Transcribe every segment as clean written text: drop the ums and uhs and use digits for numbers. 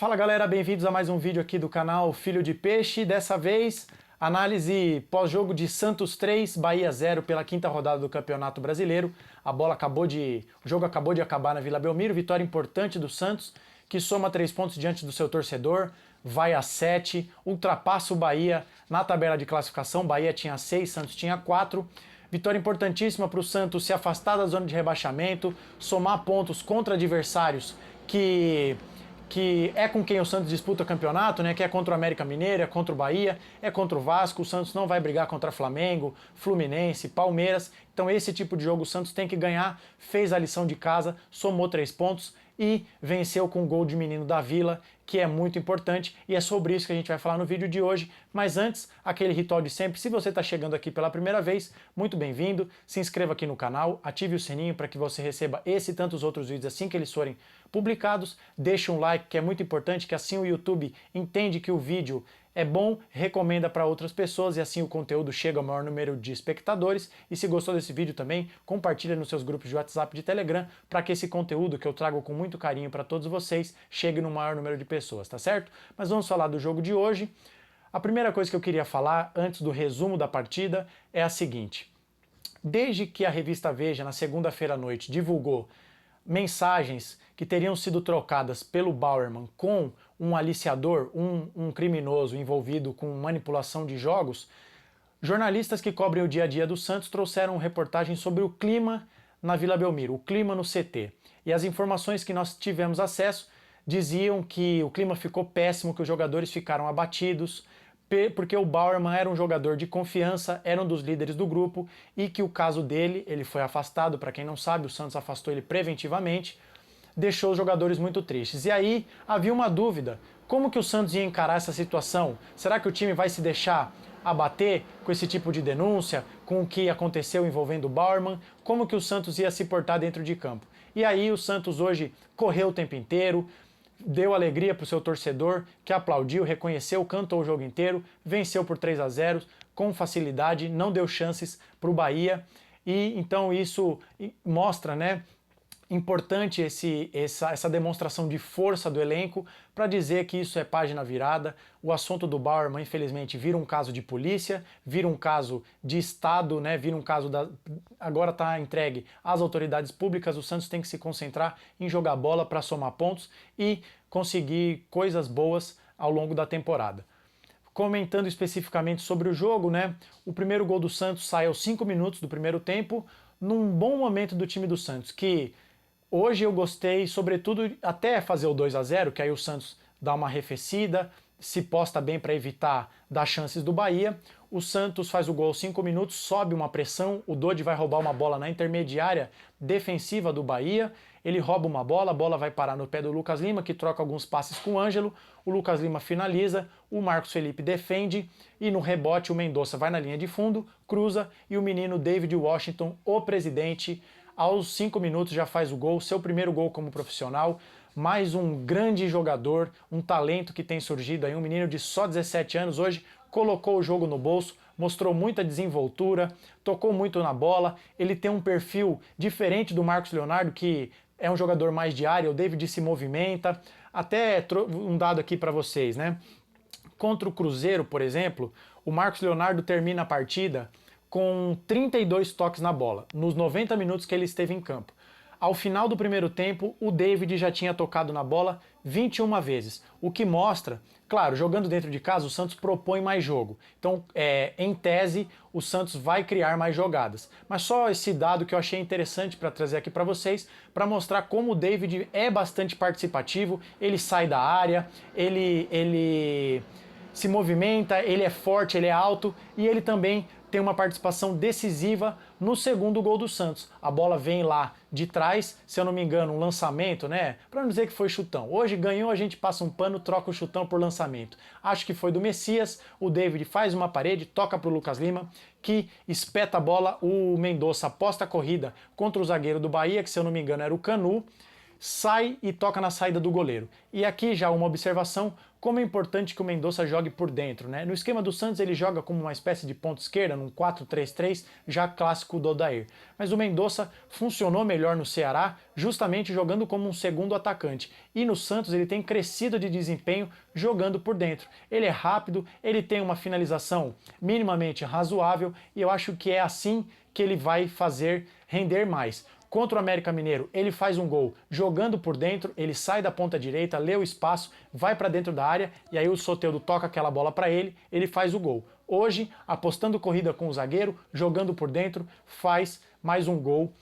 Fala galera, bem-vindos a mais um vídeo aqui do canal Filho de Peixe. Dessa vez, análise pós-jogo de Santos 3, Bahia 0 pela quinta rodada do Campeonato Brasileiro. O jogo acabou de acabar na Vila Belmiro, vitória importante do Santos, que soma 3 pontos diante do seu torcedor, vai a 7, ultrapassa o Bahia na tabela de classificação. Bahia tinha 6, Santos tinha 4. Vitória importantíssima para o Santos se afastar da zona de rebaixamento, somar pontos contra adversários que é com quem o Santos disputa o campeonato, né? Que é contra o América Mineiro, é contra o Bahia, é contra o Vasco. O Santos não vai brigar contra Flamengo, Fluminense, Palmeiras. Então esse tipo de jogo o Santos tem que ganhar. Fez a lição de casa, somou 3 pontos e venceu com o gol de menino da Vila, que é muito importante, e é sobre isso que a gente vai falar no vídeo de hoje. Mas antes, aquele ritual de sempre, se você está chegando aqui pela primeira vez, muito bem-vindo, se inscreva aqui no canal, ative o sininho para que você receba esse e tantos outros vídeos assim que eles forem publicados, deixe um like, que é muito importante, que assim o YouTube entende que o vídeo é bom, recomenda para outras pessoas e assim o conteúdo chega ao maior número de espectadores. E se gostou desse vídeo também, compartilha nos seus grupos de WhatsApp e de Telegram para que esse conteúdo que eu trago com muito carinho para todos vocês chegue no maior número de pessoas, tá certo? Mas vamos falar do jogo de hoje. A primeira coisa que eu queria falar antes do resumo da partida é a seguinte: desde que a revista Veja, na segunda-feira à noite, divulgou mensagens que teriam sido trocadas pelo Bauerman com um aliciador, um criminoso envolvido com manipulação de jogos, jornalistas que cobrem o dia a dia do Santos trouxeram reportagem sobre o clima na Vila Belmiro, o clima no CT. E as informações que nós tivemos acesso diziam que o clima ficou péssimo, que os jogadores ficaram abatidos, porque o Bauerman era um jogador de confiança, era um dos líderes do grupo, e que o caso dele, ele foi afastado, para quem não sabe, o Santos afastou ele preventivamente, deixou os jogadores muito tristes. E aí havia uma dúvida: como que o Santos ia encarar essa situação? Será que o time vai se deixar abater com esse tipo de denúncia, com o que aconteceu envolvendo o Bauerman? Como que o Santos ia se portar dentro de campo? E aí o Santos hoje correu o tempo inteiro, deu alegria para o seu torcedor, que aplaudiu, reconheceu, cantou o jogo inteiro, venceu por 3-0 com facilidade, não deu chances para o Bahia. E então isso mostra, né, importante essa demonstração de força do elenco para dizer que isso é página virada. O assunto do Bauerman, infelizmente, vira um caso de polícia, vira um caso de Estado, né? Vira um caso agora está entregue às autoridades públicas. O Santos tem que se concentrar em jogar bola para somar pontos e conseguir coisas boas ao longo da temporada. Comentando especificamente sobre o jogo, né? O primeiro gol do Santos sai aos 5 minutos do primeiro tempo, num bom momento do time do Santos, que hoje eu gostei, sobretudo, até fazer o 2-0, que aí o Santos dá uma arrefecida, se posta bem para evitar dar chances do Bahia. O Santos faz o gol aos 5 minutos, sobe uma pressão, o Dodi vai roubar uma bola na intermediária defensiva do Bahia, ele rouba uma bola, a bola vai parar no pé do Lucas Lima, que troca alguns passes com o Ângelo, o Lucas Lima finaliza, o Marcos Felipe defende, e no rebote o Mendonça vai na linha de fundo, cruza, e o menino David Washington, o presidente, aos 5 minutos já faz o gol, seu primeiro gol como profissional. Mais um grande jogador, um talento que tem surgido aí, um menino de só 17 anos hoje, colocou o jogo no bolso, mostrou muita desenvoltura, tocou muito na bola, ele tem um perfil diferente do Marcos Leonardo, que é um jogador mais de área, o David se movimenta. Até um dado aqui para vocês, né? Contra o Cruzeiro, por exemplo, o Marcos Leonardo termina a partida com 32 toques na bola, nos 90 minutos que ele esteve em campo. Ao final do primeiro tempo, o David já tinha tocado na bola 21 vezes, o que mostra, claro, jogando dentro de casa, o Santos propõe mais jogo. Então, em tese, o Santos vai criar mais jogadas. Mas só esse dado que eu achei interessante para trazer aqui para vocês, para mostrar como o David é bastante participativo, ele sai da área, ele se movimenta, ele é forte, ele é alto, e ele também tem uma participação decisiva no segundo gol do Santos. A bola vem lá de trás, se eu não me engano, um lançamento, né? Para não dizer que foi chutão. Hoje ganhou, a gente passa um pano, troca o chutão por lançamento. Acho que foi do Messias, o David faz uma parede, toca para o Lucas Lima, que espeta a bola, o Mendonça aposta a corrida contra o zagueiro do Bahia, que se eu não me engano era o Canu, sai e toca na saída do goleiro. E aqui já uma observação, como é importante que o Mendonça jogue por dentro, né? No esquema do Santos ele joga como uma espécie de ponta esquerda, num 4-3-3, já clássico do Odair. Mas o Mendonça funcionou melhor no Ceará, justamente jogando como um segundo atacante. E no Santos ele tem crescido de desempenho jogando por dentro. Ele é rápido, ele tem uma finalização minimamente razoável e eu acho que é assim que ele vai fazer render mais. Contra o América Mineiro, ele faz um gol jogando por dentro, ele sai da ponta direita, lê o espaço, vai para dentro da área e aí o Soteldo toca aquela bola para ele, ele faz o gol. Hoje, apostando corrida com o zagueiro, jogando por dentro, faz mais um gol.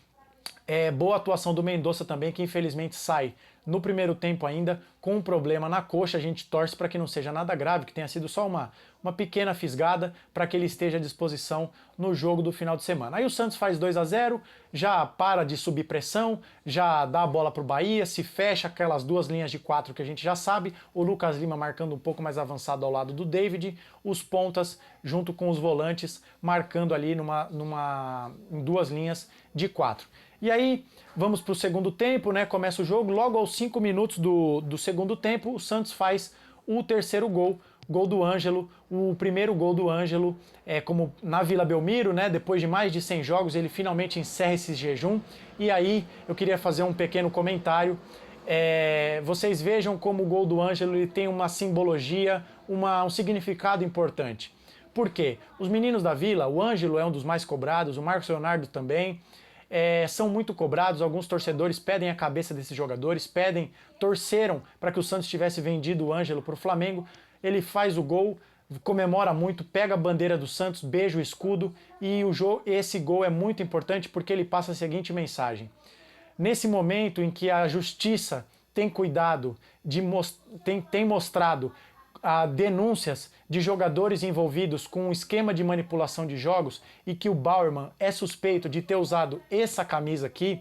Boa atuação do Mendonça também, que infelizmente sai no primeiro tempo ainda com um problema na coxa. A gente torce para que não seja nada grave, que tenha sido só uma pequena fisgada, para que ele esteja à disposição no jogo do final de semana. Aí o Santos faz 2-0, já para de subir pressão, já dá a bola para o Bahia, se fecha aquelas duas linhas de 4 que a gente já sabe, o Lucas Lima marcando um pouco mais avançado ao lado do David, os pontas junto com os volantes marcando ali em duas linhas de 4. E aí, vamos para o segundo tempo, né? Começa o jogo, logo aos 5 minutos do segundo tempo, o Santos faz o terceiro gol do Ângelo, o primeiro gol do Ângelo, como na Vila Belmiro, né? Depois de mais de 100 jogos, ele finalmente encerra esse jejum. E aí, eu queria fazer um pequeno comentário. Vocês vejam como o gol do Ângelo ele tem uma simbologia, um significado importante. Por quê? Os meninos da Vila, o Ângelo é um dos mais cobrados, o Marcos Leonardo também, são muito cobrados, alguns torcedores pedem a cabeça desses jogadores, torceram para que o Santos tivesse vendido o Ângelo para o Flamengo, ele faz o gol, comemora muito, pega a bandeira do Santos, beija o escudo e esse gol é muito importante porque ele passa a seguinte mensagem: nesse momento em que a justiça tem cuidado, tem mostrado denúncias de jogadores envolvidos com um esquema de manipulação de jogos e que o Bauerman é suspeito de ter usado essa camisa aqui,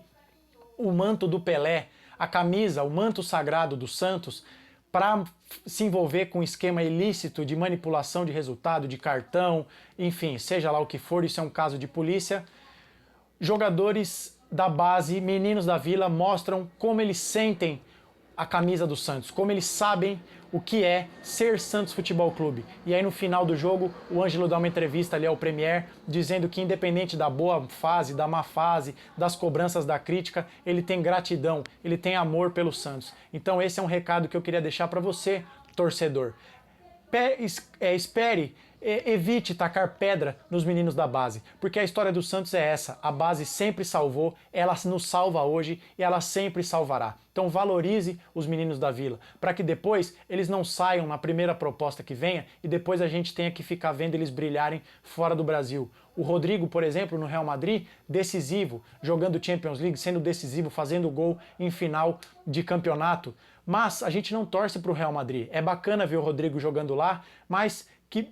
o manto do Pelé, a camisa, o manto sagrado do Santos, para se envolver com um esquema ilícito de manipulação de resultado, de cartão, enfim, seja lá o que for, isso é um caso de polícia. Jogadores da base, meninos da Vila, mostram como eles sentem a camisa do Santos, como eles sabem o que é ser Santos Futebol Clube. E aí no final do jogo, o Ângelo dá uma entrevista ali ao Premier, dizendo que independente da boa fase, da má fase, das cobranças da crítica, ele tem gratidão, ele tem amor pelo Santos. Então esse é um recado que eu queria deixar para você, torcedor. Evite tacar pedra nos meninos da base, porque a história do Santos é essa, a base sempre salvou, ela nos salva hoje e ela sempre salvará. Então valorize os meninos da Vila, para que depois eles não saiam na primeira proposta que venha e depois a gente tenha que ficar vendo eles brilharem fora do Brasil. O Rodrigo, por exemplo, no Real Madrid, decisivo, jogando Champions League, sendo decisivo, fazendo gol em final de campeonato. Mas a gente não torce para o Real Madrid. É bacana ver o Rodrigo jogando lá, mas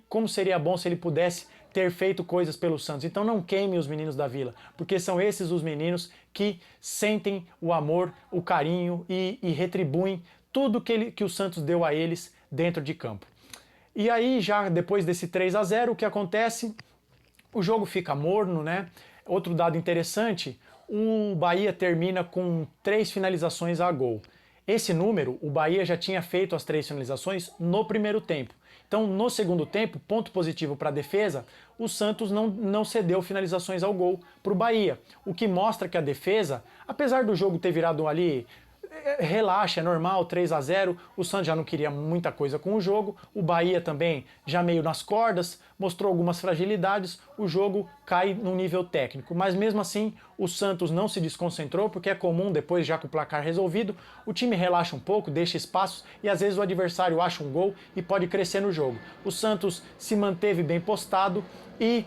como seria bom se ele pudesse ter feito coisas pelo Santos. Então não queime os meninos da Vila, porque são esses os meninos que sentem o amor, o carinho e retribuem tudo que o Santos deu a eles dentro de campo. E aí, já depois desse 3-0, o que acontece? O jogo fica morno, né? Outro dado interessante, o Bahia termina com 3 finalizações a gol. Esse número, o Bahia já tinha feito as 3 finalizações no primeiro tempo. Então, no segundo tempo, ponto positivo para a defesa, o Santos não cedeu finalizações ao gol para o Bahia. O que mostra que a defesa, apesar do jogo ter virado ali, relaxa, é normal, 3-0, o Santos já não queria muita coisa com o jogo, o Bahia também já meio nas cordas, mostrou algumas fragilidades, o jogo cai no nível técnico, mas mesmo assim o Santos não se desconcentrou, porque é comum depois, já com o placar resolvido, o time relaxa um pouco, deixa espaços e às vezes o adversário acha um gol e pode crescer no jogo. O Santos se manteve bem postado e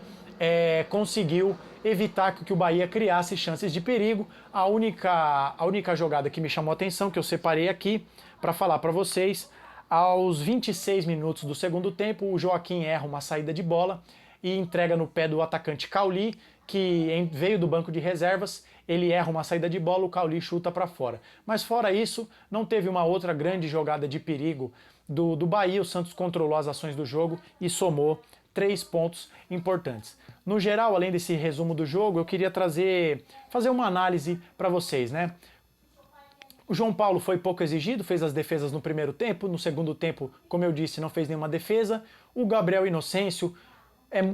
conseguiu evitar que o Bahia criasse chances de perigo. A única jogada que me chamou a atenção, que eu separei aqui para falar para vocês, aos 26 minutos do segundo tempo, o Joaquim erra uma saída de bola e entrega no pé do atacante Cauli, que veio do banco de reservas, ele erra uma saída de bola, o Cauli chuta para fora. Mas fora isso, não teve uma outra grande jogada de perigo do Bahia, o Santos controlou as ações do jogo e somou 3 pontos importantes. No geral, além desse resumo do jogo, eu queria fazer uma análise para vocês, né? O João Paulo foi pouco exigido, fez as defesas no primeiro tempo, no segundo tempo, como eu disse, não fez nenhuma defesa. O Gabriel Inocêncio,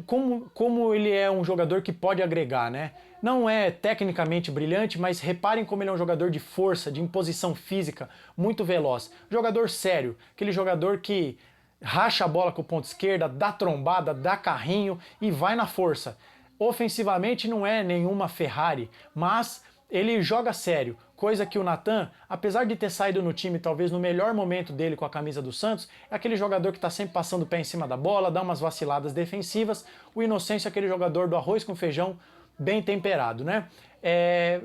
como ele é um jogador que pode agregar, né? Não é tecnicamente brilhante, mas reparem como ele é um jogador de força, de imposição física, muito veloz. Jogador sério, aquele jogador que racha a bola com o ponto esquerda, dá trombada, dá carrinho e vai na força. Ofensivamente não é nenhuma Ferrari, mas ele joga sério, coisa que o Natan, apesar de ter saído no time talvez no melhor momento dele com a camisa do Santos, é aquele jogador que está sempre passando o pé em cima da bola, dá umas vaciladas defensivas. O Inocêncio é aquele jogador do arroz com feijão bem temperado, né?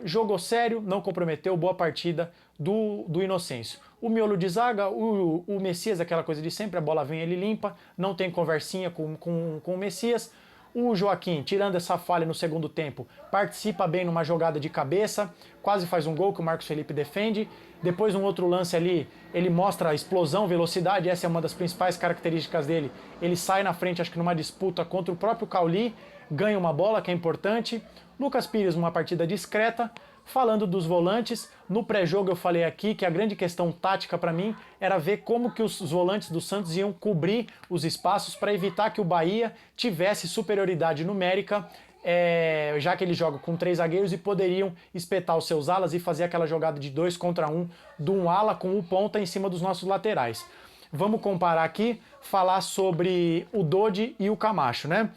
Jogou sério, não comprometeu, boa partida do Inocêncio. O miolo de zaga, o Messias, aquela coisa de sempre, a bola vem, ele limpa, não tem conversinha com o Messias. O Joaquim, tirando essa falha no segundo tempo, participa bem numa jogada de cabeça, quase faz um gol que o Marcos Felipe defende. Depois um outro lance ali, ele mostra a explosão, velocidade, essa é uma das principais características dele. Ele sai na frente, acho que numa disputa contra o próprio Cauli, ganha uma bola que é importante. Lucas Pires, uma partida discreta. Falando dos volantes, no pré-jogo eu falei aqui que a grande questão tática para mim era ver como que os volantes do Santos iam cobrir os espaços para evitar que o Bahia tivesse superioridade numérica, já que ele joga com 3 zagueiros e poderiam espetar os seus alas e fazer aquela jogada de 2 contra 1 de um ala com o ponta em cima dos nossos laterais. Vamos comparar aqui, falar sobre o Dodi e o Camacho, né?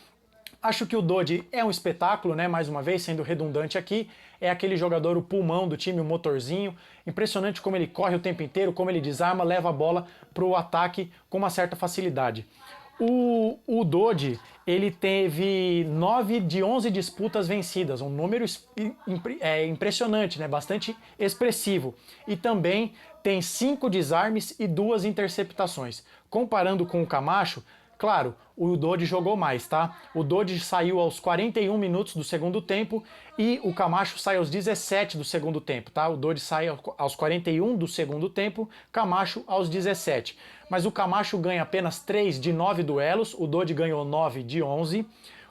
Acho que o Dodi é um espetáculo, né? Mais uma vez, sendo redundante aqui. É aquele jogador, o pulmão do time, o motorzinho. Impressionante como ele corre o tempo inteiro, como ele desarma, leva a bola para o ataque com uma certa facilidade. O Dodi, ele teve 9 de 11 disputas vencidas, um número impressionante, né? Bastante expressivo. E também tem 5 desarmes e 2 interceptações. Comparando com o Camacho, claro, o Dodi jogou mais, tá? O Dodi saiu aos 41 minutos do segundo tempo e o Camacho sai aos 17 do segundo tempo, tá? O Dodi sai aos 41 do segundo tempo, Camacho aos 17. Mas o Camacho ganha apenas 3 de 9 duelos, o Dodi ganhou 9 de 11.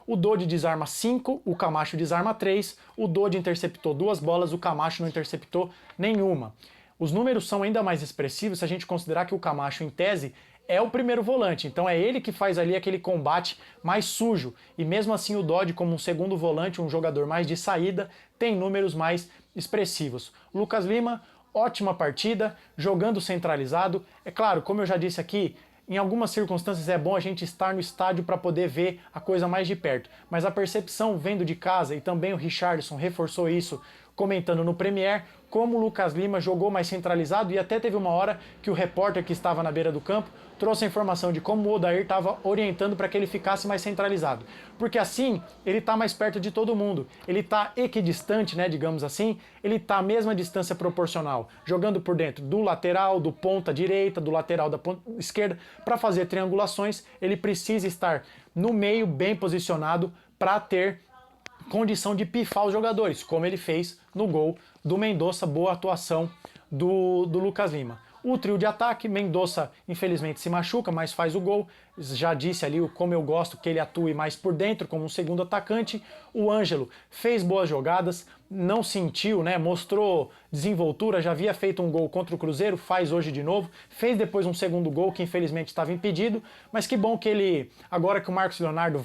O Dodi desarma 5, o Camacho desarma 3. O Dodi interceptou 2 bolas, o Camacho não interceptou nenhuma. Os números são ainda mais expressivos se a gente considerar que o Camacho, em tese, é o primeiro volante, então é ele que faz ali aquele combate mais sujo, e mesmo assim o Dodi, como um segundo volante, um jogador mais de saída, tem números mais expressivos. Lucas Lima, ótima partida, jogando centralizado. É claro, como eu já disse aqui, em algumas circunstâncias é bom a gente estar no estádio para poder ver a coisa mais de perto, mas a percepção vendo de casa, e também o Richarlison reforçou isso comentando no Premier, como o Lucas Lima jogou mais centralizado, e até teve uma hora que o repórter que estava na beira do campo trouxe a informação de como o Odair estava orientando para que ele ficasse mais centralizado. Porque assim, ele está mais perto de todo mundo. Ele está equidistante, né, digamos assim, ele está à mesma distância proporcional, jogando por dentro do lateral, do ponta direita, do lateral da ponta esquerda. Para fazer triangulações, ele precisa estar no meio, bem posicionado, para ter condição de pifar os jogadores, como ele fez no gol do Mendonça. Boa atuação do Lucas Lima. O trio de ataque, Mendonça infelizmente se machuca, mas faz o gol. Já disse ali como eu gosto que ele atue mais por dentro, como um segundo atacante. O Ângelo fez boas jogadas, não sentiu, né? Mostrou desenvoltura, já havia feito um gol contra o Cruzeiro, faz hoje de novo. Fez depois um segundo gol que infelizmente estava impedido, mas que bom que ele, agora que o Marcos Leonardo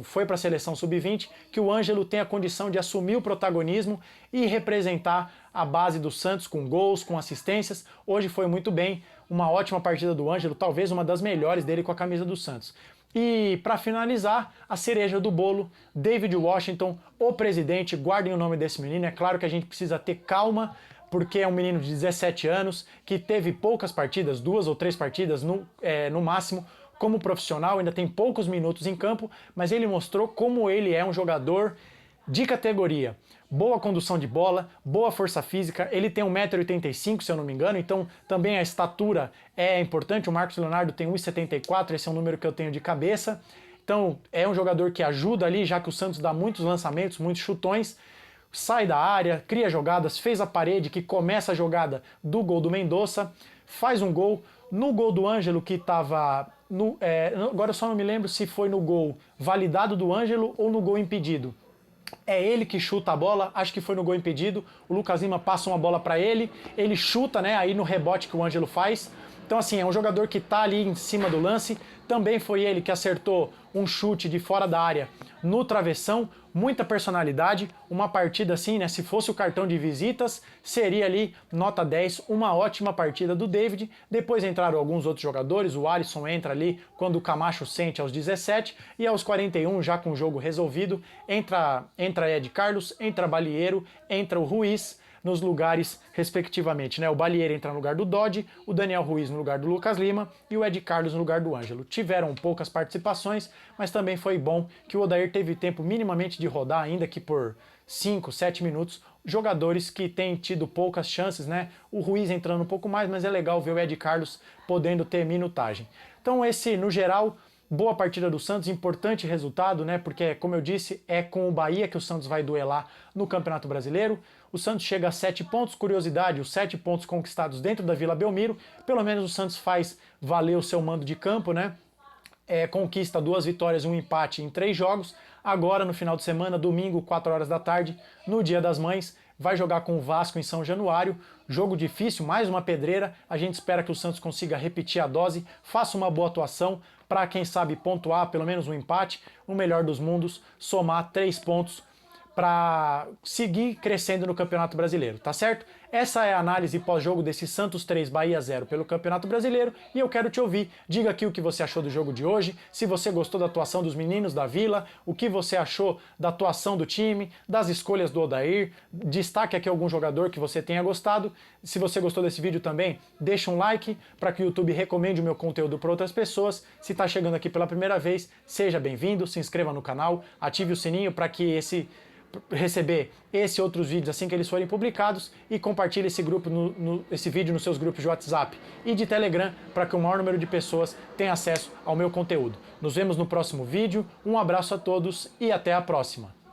foi para a seleção sub-20, que o Ângelo tem a condição de assumir o protagonismo e representar a base do Santos com gols, com assistências. Hoje foi muito bem, uma ótima partida do Ângelo, talvez uma das melhores dele com a camisa do Santos. E para finalizar, a cereja do bolo, David Washington, o presidente. Guardem o nome desse menino, é claro que a gente precisa ter calma, porque é um menino de 17 anos, que teve poucas partidas, 2 ou 3 partidas no máximo, como profissional, ainda tem poucos minutos em campo, mas ele mostrou como ele é um jogador de categoria. Boa condução de bola, boa força física, ele tem 1,85 m, se eu não me engano, então também a estatura é importante. O Marcos Leonardo tem 1,74 m, esse é um número que eu tenho de cabeça. Então é um jogador que ajuda ali, já que o Santos dá muitos lançamentos, muitos chutões, sai da área, cria jogadas, fez a parede que começa a jogada do gol do Mendonça, faz um gol. No gol do Ângelo, que estava... agora eu só não me lembro se foi no gol validado do Ângelo ou no gol impedido. É ele que chuta a bola, acho que foi no gol impedido, o Lucas Lima passa uma bola para ele, ele chuta, né, aí no rebote que o Ângelo faz. Então assim, é um jogador que tá ali em cima do lance, também foi ele que acertou um chute de fora da área no travessão, muita personalidade, uma partida assim, né, se fosse o cartão de visitas, seria ali nota 10, uma ótima partida do David. Depois entraram alguns outros jogadores, o Alisson entra ali quando o Camacho sente aos 17 e aos 41, já com o jogo resolvido, entra Ed Carlos, entra Balieiro, entra o Ruiz, nos lugares respectivamente, né? O Balieiro entra no lugar do Dodge, o Daniel Ruiz no lugar do Lucas Lima e o Ed Carlos no lugar do Ângelo. Tiveram poucas participações, mas também foi bom que o Odair teve tempo minimamente de rodar, ainda que por 5, 7 minutos, jogadores que têm tido poucas chances, né? O Ruiz entrando um pouco mais, mas é legal ver o Ed Carlos podendo ter minutagem. Então esse, no geral, boa partida do Santos, importante resultado, né? Porque, como eu disse, é com o Bahia que o Santos vai duelar no Campeonato Brasileiro. O Santos chega a 7 pontos, curiosidade, os 7 pontos conquistados dentro da Vila Belmiro, pelo menos o Santos faz valer o seu mando de campo, né? Conquista 2 vitórias e um empate em 3 jogos. Agora, no final de semana, domingo, 4 horas da tarde, no Dia das Mães, vai jogar com o Vasco em São Januário. Jogo difícil, mais uma pedreira. A gente espera que o Santos consiga repetir a dose, faça uma boa atuação para, quem sabe, pontuar pelo menos um empate, o melhor dos mundos, somar 3 pontos para seguir crescendo no Campeonato Brasileiro, tá certo? Essa é a análise pós-jogo desse Santos 3, Bahia 0 pelo Campeonato Brasileiro e eu quero te ouvir. Diga aqui o que você achou do jogo de hoje, se você gostou da atuação dos meninos da Vila, o que você achou da atuação do time, das escolhas do Odair, destaque aqui algum jogador que você tenha gostado. Se você gostou desse vídeo também, deixa um like para que o YouTube recomende o meu conteúdo para outras pessoas. Se está chegando aqui pela primeira vez, seja bem-vindo, se inscreva no canal, ative o sininho para que receber esse e outros vídeos assim que eles forem publicados e compartilhe esse vídeo nos seus grupos de WhatsApp e de Telegram para que o maior número de pessoas tenha acesso ao meu conteúdo. Nos vemos no próximo vídeo, um abraço a todos e até a próxima!